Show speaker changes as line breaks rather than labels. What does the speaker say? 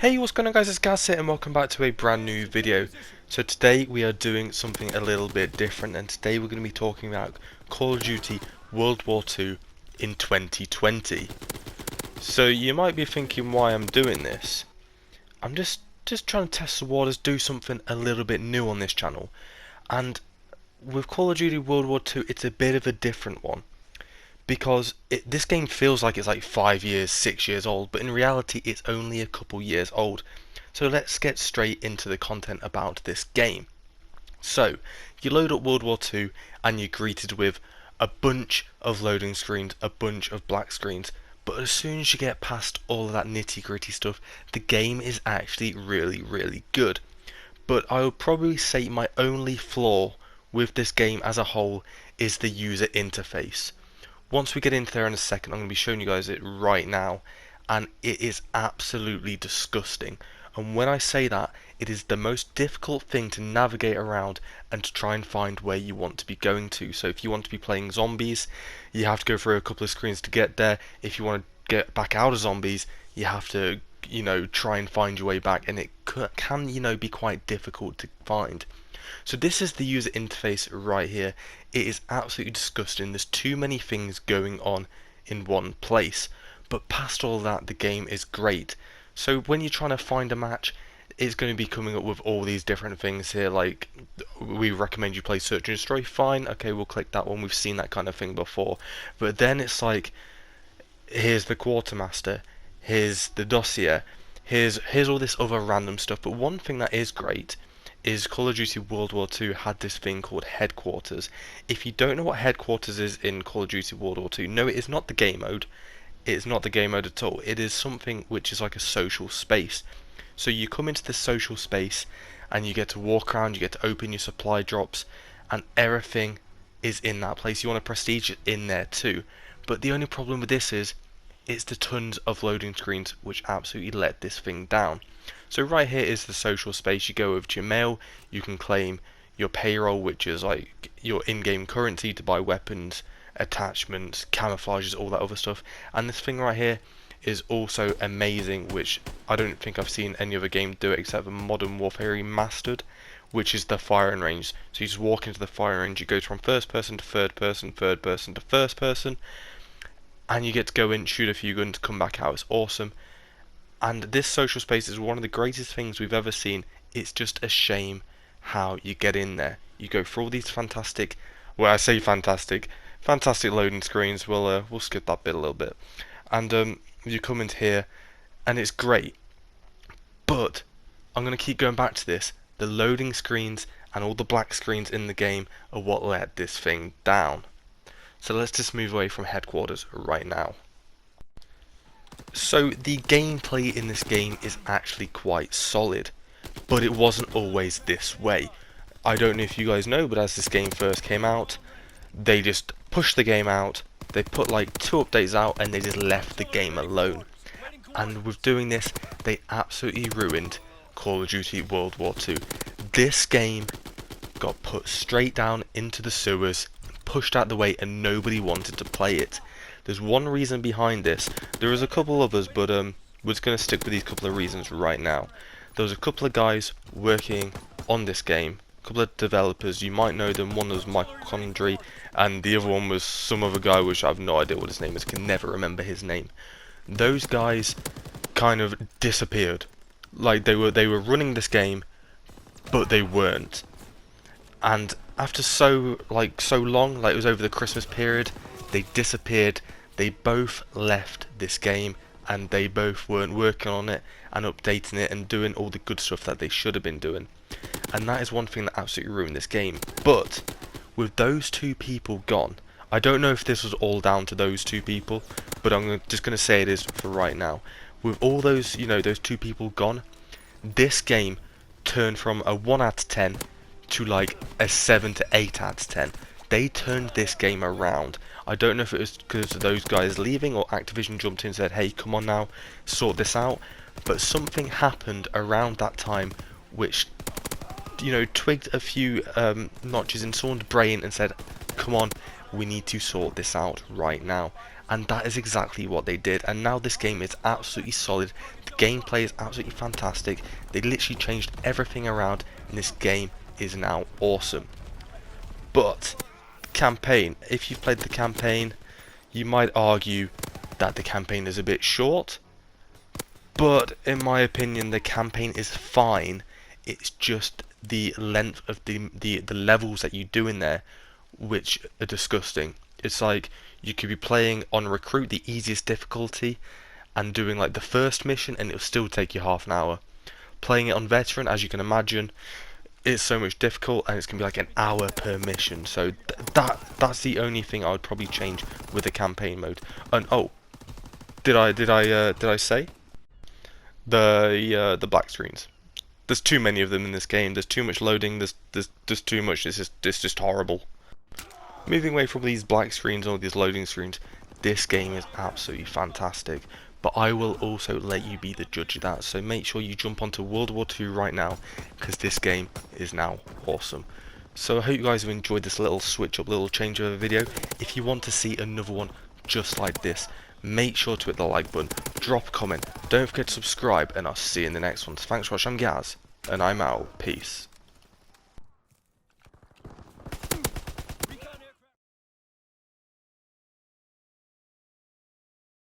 Hey, what's going on guys, it's Gaz here and welcome back to a brand new video. So today we are doing something a little bit different, and today we're going to be talking about Call of Duty World War II in 2020. So you might be thinking why I'm doing this. I'm just trying to test the waters, do something a little bit new on this channel. And with Call of Duty World War II, it's a bit of a different one. Because this game feels like it's like 5 years, 6 years old, but in reality it's only a couple years old. So let's get straight into the content about this game. So, you load up World War II and you're greeted with a bunch of loading screens, a bunch of black screens, but as soon as you get past all of that nitty gritty stuff, the game is actually really good. But I would probably say my only flaw with this game as a whole is the user interface. Once we get into there in a second, I'm going to be showing you guys it right now, and it is absolutely disgusting. And when I say that, it is the most difficult thing to navigate around and to try and find where you want to be going to. So if you want to be playing zombies, you have to go through a couple of screens to get there. If you want to get back out of zombies, you have to, try and find your way back, and it can, be quite difficult to find. So this is the user interface right here. It is absolutely disgusting. There's too many things going on in one place. But past all that, the game is great. So when you're trying to find a match, it's going to be coming up with all these different things here, like we recommend you play Search and Destroy. Fine, okay, we'll click that one. We've seen that kind of thing before. But then it's like, here's the quartermaster, here's the dossier, here's all this other random stuff. But one thing that is great is Call of Duty World War II had this thing called Headquarters. If you don't know what Headquarters is in Call of Duty World War II, no, it is not the game mode. It's not the game mode at all. It is something which is like a social space. So you come into this social space and you get to walk around, you get to open your supply drops, and everything is in that place. You want to prestige it in there too. But the only problem with this is it's the tons of loading screens which absolutely let this thing down. So right here is the social space. You go over to your mail, you can claim your payroll, which is like your in-game currency to buy weapons, attachments, camouflages, all that other stuff. And this thing right here is also amazing, which I don't think I've seen any other game do it except for Modern Warfare Remastered, which is the firing range. So you just walk into the firing range, you go from first person to third person to first person, and you get to go in, shoot a few guns, come back out. It's awesome. And this social space is one of the greatest things we've ever seen. It's just a shame how you get in there. You go through all these fantastic, well, I say fantastic loading screens. We'll skip that bit a little bit. And you come into here, and it's great. But I'm going to keep going back to this. The loading screens and all the black screens in the game are what let this thing down. So let's just move away from Headquarters right now. So the gameplay in this game is actually quite solid, but it wasn't always this way. I don't know if you guys know, but as this game first came out, they just pushed the game out, they put like 2 updates out, and they just left the game alone. And with doing this, they absolutely ruined Call of Duty World War II. This game got put straight down into the sewers, pushed out the way, and nobody wanted to play it. There's one reason behind this. There is a couple others, but we're just going to stick with these couple of reasons right now. There was a couple of guys working on this game, a couple of developers. You might know them. One was Michael Condry, and the other one was some other guy which I have no idea what his name is. Can never remember his name. Those guys kind of disappeared. Like they were running this game, but they weren't. And after so long, like it was over the Christmas period, they disappeared. They both left this game, and they both weren't working on it and updating it and doing all the good stuff that they should have been doing. And that is one thing that absolutely ruined this game. But with those 2 people gone, I don't know if this was all down to those 2 people, but I'm just going to say it is for right now. With all those, those 2 people gone, this game turned from a 1 out of 10 to like a 7 to 8 out of 10. They turned this game around. I don't know if it was because of those guys leaving or Activision jumped in and said, hey, come on now, sort this out. But something happened around that time which, twigged a few notches in someone's brain and said, come on, we need to sort this out right now. and that is exactly what they did. And now this game is absolutely solid. The gameplay is absolutely fantastic. They literally changed everything around, and this game is now awesome. But campaign, if you've played the campaign, you might argue that the campaign is a bit short, but in my opinion the campaign is fine. It's just the length of the levels that you do in there which are disgusting. It's like you could be playing on recruit, the easiest difficulty, and doing like the first mission and it'll still take you half an hour. Playing it on veteran, as you can imagine, it's so much difficult, and it's gonna be like an hour per mission. So that's the only thing I would probably change with the campaign mode. And oh, did I say the black screens? There's too many of them in this game. There's too much loading. There's too much. It's just horrible. Moving away from these black screens and all these loading screens, this game is absolutely fantastic. But I will also let you be the judge of that. So make sure you jump onto World War II right now, because this game is now awesome. So I hope you guys have enjoyed this little switch up, little changeover video. If you want to see another one just like this, make sure to hit the like button, drop a comment, don't forget to subscribe, and I'll see you in the next one. So thanks for watching, I'm Gaz, and I'm out. Peace.